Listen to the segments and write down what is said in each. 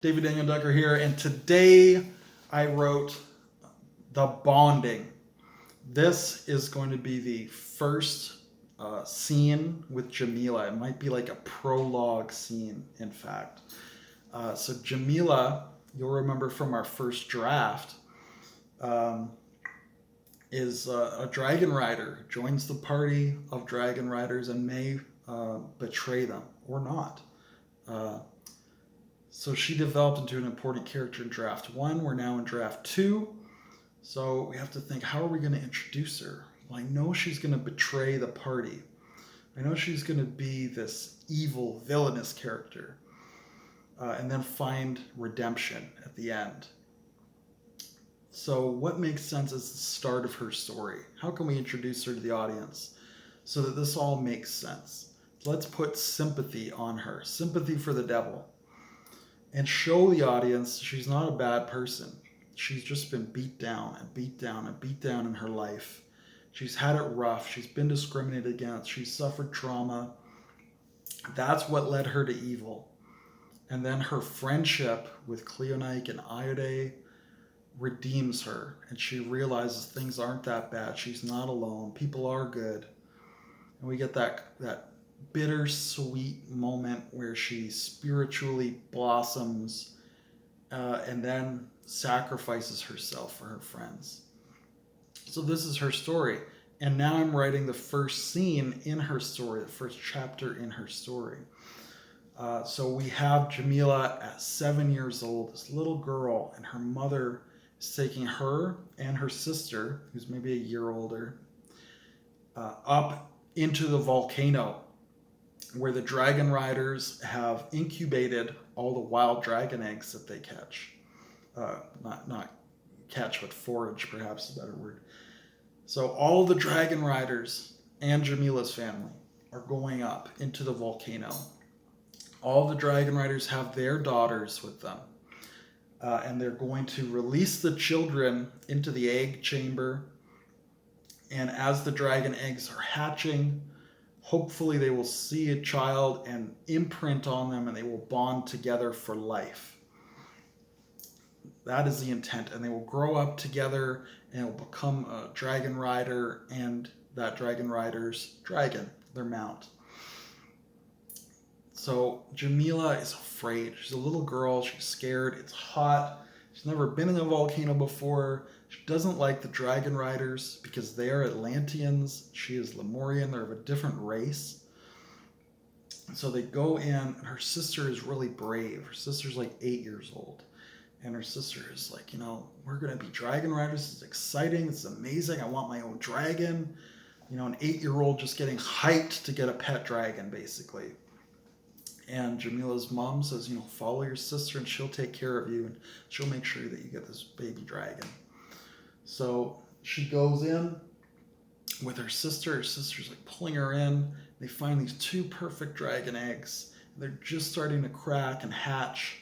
David Daniel Ducker here, and today I wrote The Bonding. This is going to be the first scene with Jamila. It might be like a prologue scene, in fact. So Jamila, you'll remember from our first draft, um, is a dragon rider, joins the party of dragon riders and may betray them or not. Uh, So she developed into an important character in draft one. We're now in draft two. So we have to think, how are we going to introduce her? Well, I know she's going to betray the party. I know she's going to be this evil, villainous character. And then find redemption at the end. So what makes sense as the start of her story? How can we introduce her to the audience so that this all makes sense? Let's put sympathy on her. Sympathy for the devil. And show the audience she's not a bad person. She's just been beat down and beat down and beat down in her life. She's had it rough. She's been discriminated against. She's suffered trauma. That's what led her to evil. And then her friendship with Cleonike and Iode redeems her. And she realizes things aren't that bad. She's not alone. People are good. And we get that bittersweet moment where she spiritually blossoms and then sacrifices herself for her friends. So this is her story. And now I'm writing the first scene in her story, the first chapter in her story. So we have Jamila at 7 years old, this little girl, and her mother is taking her and her sister, who's maybe a year older, up into the volcano where the dragon riders have incubated all the wild dragon eggs that they catch. Not catch, but forage, perhaps is a better word. So all the dragon riders and Jamila's family are going up into the volcano. All the dragon riders have their daughters with them. And they're going to release the children into the egg chamber. And as the dragon eggs are hatching, hopefully they will see a child and imprint on them and they will bond together for life. That is the intent. And they will grow up together and will become a dragon rider and that dragon rider's dragon, their mount. So Jamila is afraid. She's a little girl. She's scared. It's hot. She's never been in a volcano before. She doesn't like the dragon riders because they are Atlanteans. She is Lemurian. They're of a different race. So they go in, and her sister is really brave. Her sister's like 8 years old. And her sister is like, we're going to be dragon riders. This is exciting. This is amazing. I want my own dragon. An 8-year-old just getting hyped to get a pet dragon, basically. And Jamila's mom says, follow your sister and she'll take care of you and she'll make sure that you get this baby dragon. So she goes in with her sister. Her sister's like pulling her in. They find these 2 perfect dragon eggs. They're just starting to crack and hatch.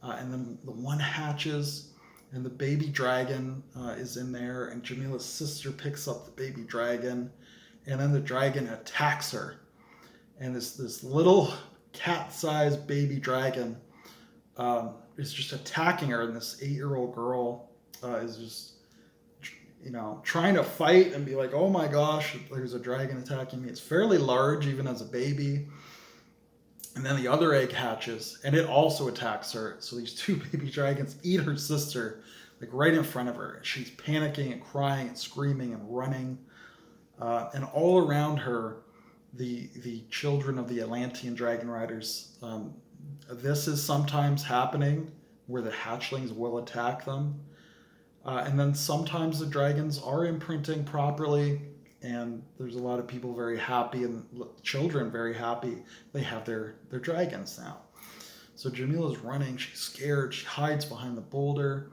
And then the one hatches and the baby dragon is in there. And Jamila's sister picks up the baby dragon. And then the dragon attacks her. And this little cat-sized baby dragon is just attacking her, and this 8-year-old girl is just trying to fight and be like, oh my gosh, there's a dragon attacking me. It's fairly large even as a baby. And then the other egg hatches and it also attacks her. So these 2 baby dragons eat her sister like right in front of her. She's panicking and crying and screaming and running, and all around her the children of the Atlantean dragon riders. This is sometimes happening where the hatchlings will attack them. And then sometimes the dragons are imprinting properly, and there's a lot of people very happy and children very happy. They have their dragons now. So Jamila's running. She's scared. She hides behind the boulder.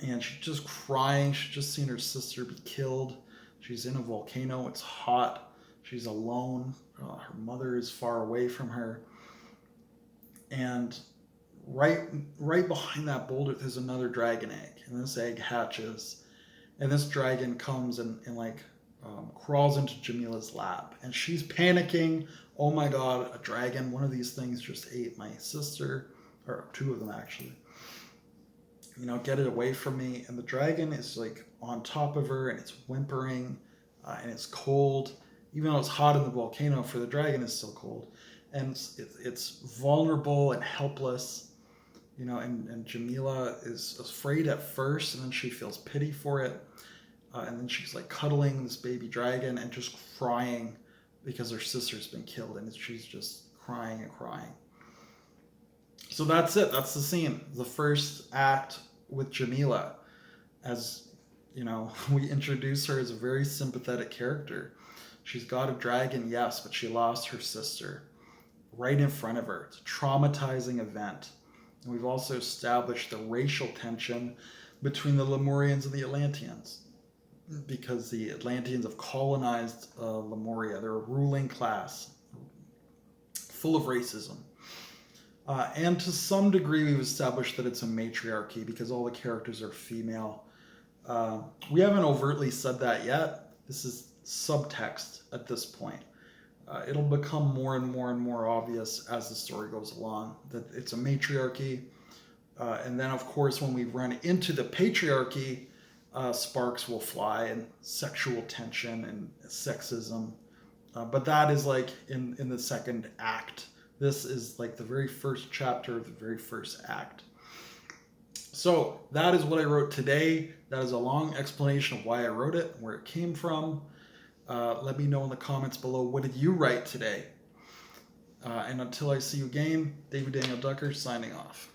And she's just crying. She's just seen her sister be killed. She's in a volcano. It's hot. She's alone. Her mother is far away from her. And right behind that boulder, there's another dragon egg. And this egg hatches. And this dragon comes and crawls into Jamila's lap. And she's panicking. Oh my God, a dragon. One of these things just ate my sister. or two of them actually. You know, get it away from me. And the dragon is like on top of her and it's whimpering and it's cold. Even though it's hot in the volcano, for the dragon it's still cold. And it's vulnerable and helpless, you know, and Jamila is afraid at first and then she feels pity for it. And then she's like cuddling this baby dragon and just crying because her sister's been killed, and she's just crying and crying. So that's it. That's the scene. The first act with Jamila. As you know, we introduce her as a very sympathetic character. She's got a dragon, yes, but she lost her sister right in front of her. It's a traumatizing event. And we've also established the racial tension between the Lemurians and the Atlanteans, because the Atlanteans have colonized Lemuria. They're a ruling class full of racism. And to some degree, we've established that it's a matriarchy because all the characters are female. We haven't overtly said that yet. This is subtext at this point. It'll become more and more and more obvious as the story goes along that it's a matriarchy. And then, of course, when we run into the patriarchy, sparks will fly and sexual tension and sexism. But that is like in the second act. This is like the very first chapter of the very first act. So that is what I wrote today. That is a long explanation of why I wrote it, where it came from. Let me know in the comments below, what did you write today? And until I see you again, David Daniel Ducker signing off.